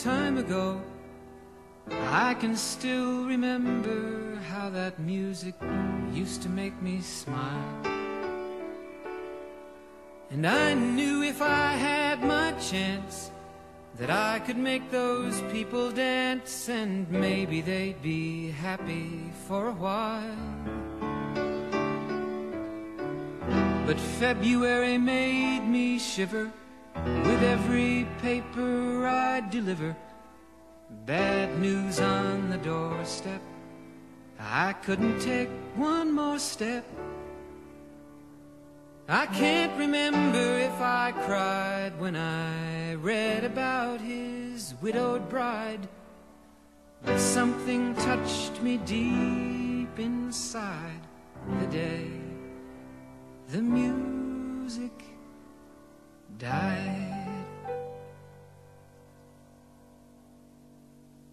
time ago, I can still remember how that music used to make me smile. And I knew if I had my chance that I could make those people dance, and maybe they'd be happy for a while. But February made me shiver with every paper I'd deliver. Bad news on the doorstep, I couldn't take one more step. I can't remember if I cried when I read about his widowed bride, but something touched me deep inside the day the music died.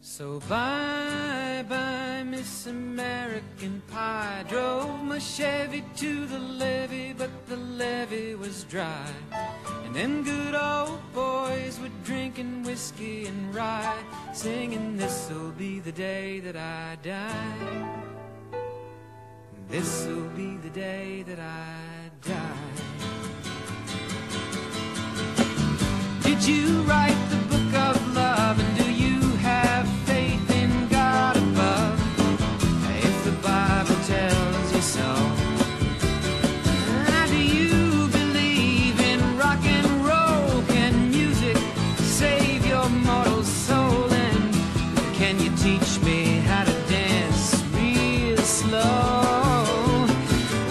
So bye-bye, Miss American Pie. Drove my Chevy to the levee, but the levee was dry. And them good old boys were drinking whiskey and rye, singing, this'll be the day that I die. This'll be the day that I die. Did you write the book of love, and do you have faith in God above? If the Bible tells you so, do you believe in rock and roll? Can music save your mortal soul? And can you teach me how to dance real slow?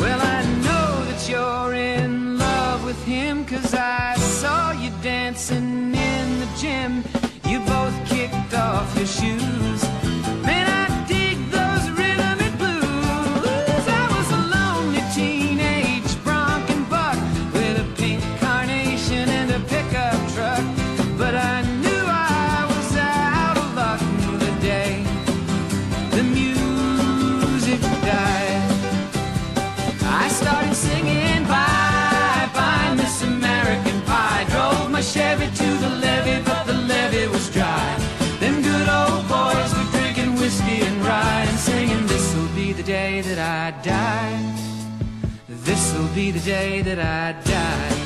Well, I know that you're in love with him, 'cause I saw you dancing in the gym. You both kicked off your shoes. Man, I dig those rhythm and blues. I was a lonely teenage bronc and buck with a pink carnation and a pickup truck, but I knew I was out of luck the day the music died. I started singing bye-bye, Miss American Pie. Drove my Chevy to the levee, but the levee was dry. Them good old boys were drinking whiskey and rye, and singing, this'll be the day that I die. This'll be the day that I die.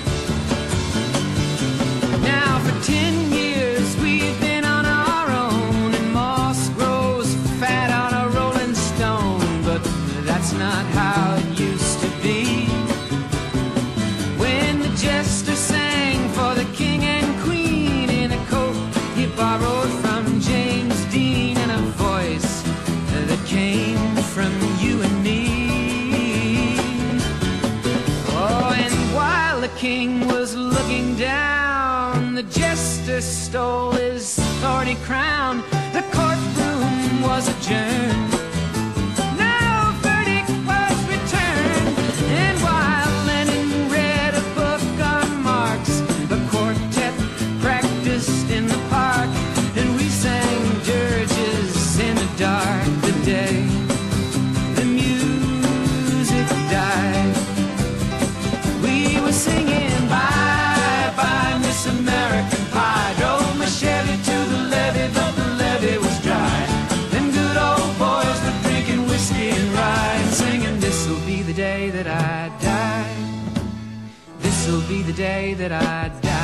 Now for 10 years we've been on our own, and moss grows fat on a rolling stone, but that's not how it used to be. When the jester sang for the king and queen in a coat he borrowed from James Dean, and a voice that came from you and me. Oh, and while the king was looking down, the jester stole his thorny crown. The courtroom was adjourned. No verdict was returned. And while Lenin read a book on Marx, the quartet practiced in the park, and we sang dirges in the dark the day the music died. We were singing bye-bye, Miss American Pie. Drove my Chevy to the levee, but the levee was dry. Them good old boys were drinking whiskey and rye, and singing, this'll be the day that I die. This'll be the day that I die.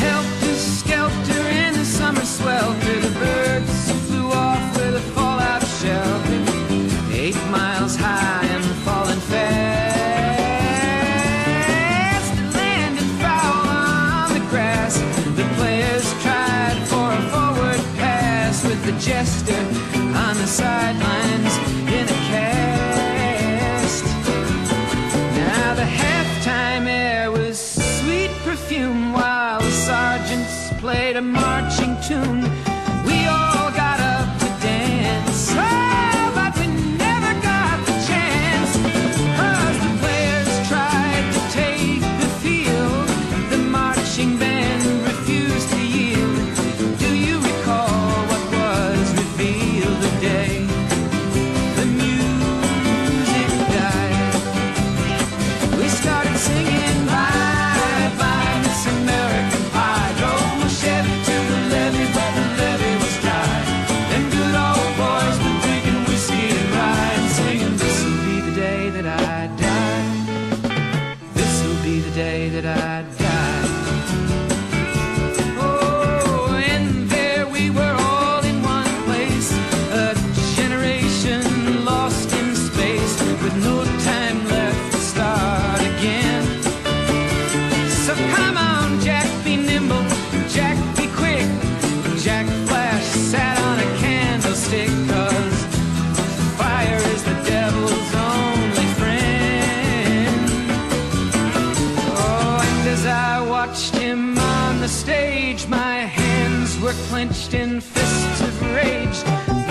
Helter-skelter in the summer swelter, the birds flew off with a fallout shelter. 8 miles high and falling fast, it landed foul on the grass. The players tried for a forward pass, with the jester on the sidelines in a cast. Now the halftime air was sweet perfume, while the sergeants played a marching tune. We all got up to dance, oh, but we never got the chance, 'cause the players tried to take the field. The marching band refused to yield. Do you recall what was revealed the day the music died? We started singing bye-bye, Miss American Pie. Jack Flash sat on a candlestick, 'cause fire is the devil's only friend. Oh, and as I watched him on the stage, my hands were clenched in fists of rage.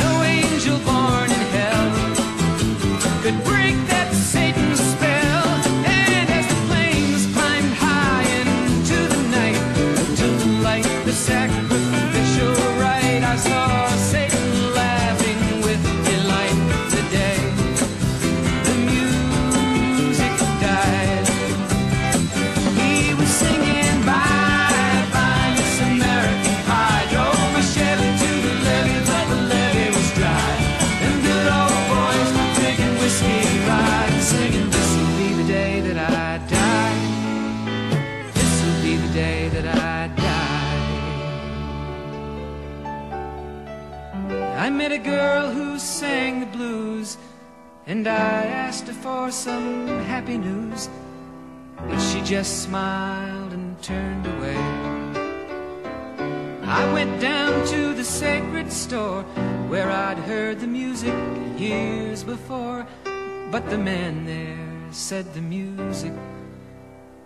No angel born in hell could break that Satan's spell. And as the flames climbed high into the night to light the sacrificial rite, I saw Satan laughing with delight. The day the music died, he was singing bye bye Miss American Pie. Drove my Chevy to the levee, but the levee was dry. And good old boys were drinking whiskey rye and singing, this'll be the day that I die. This'll be the day that I die. I met a girl who sang the blues, and I asked her for some happy news, but she just smiled and turned away. I went down to the sacred store where I'd heard the music years before, but the man there said the music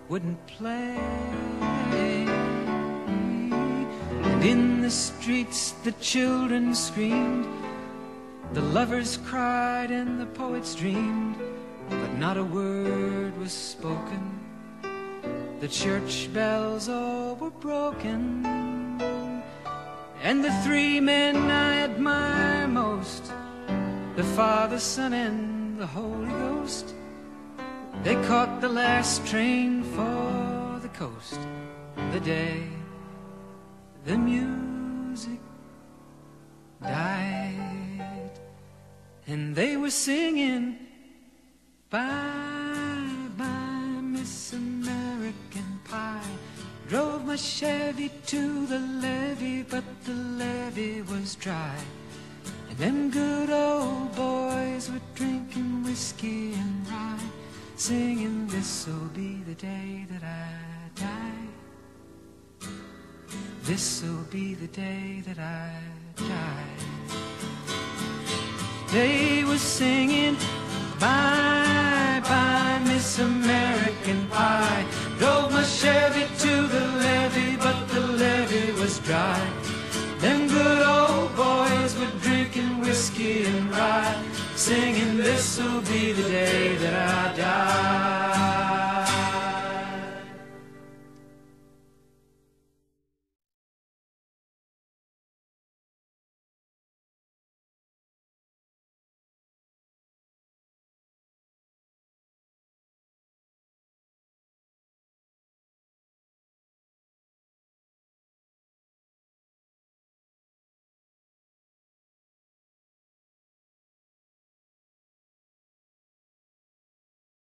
wouldn't play. And in the streets the children screamed, the lovers cried and the poets dreamed, but not a word was spoken. The church bells all were broken, and the three men I admire most, the Father, Son, and the Holy Ghost, they caught the last train for the coast. The day the music died, and they were singing bye bye Miss American Pie. Drove my Chevy to the levee, but the levee was dry. And them good old boys were drinking whiskey and rye, singing, this'll be the day that I die. This'll be the day that I die. They were singing bye bye Miss American Pie. Drove my Chevy to the levee, but the levee was dry. Them good old boys were drinking whiskey and rye, singing, this'll be the day that I die.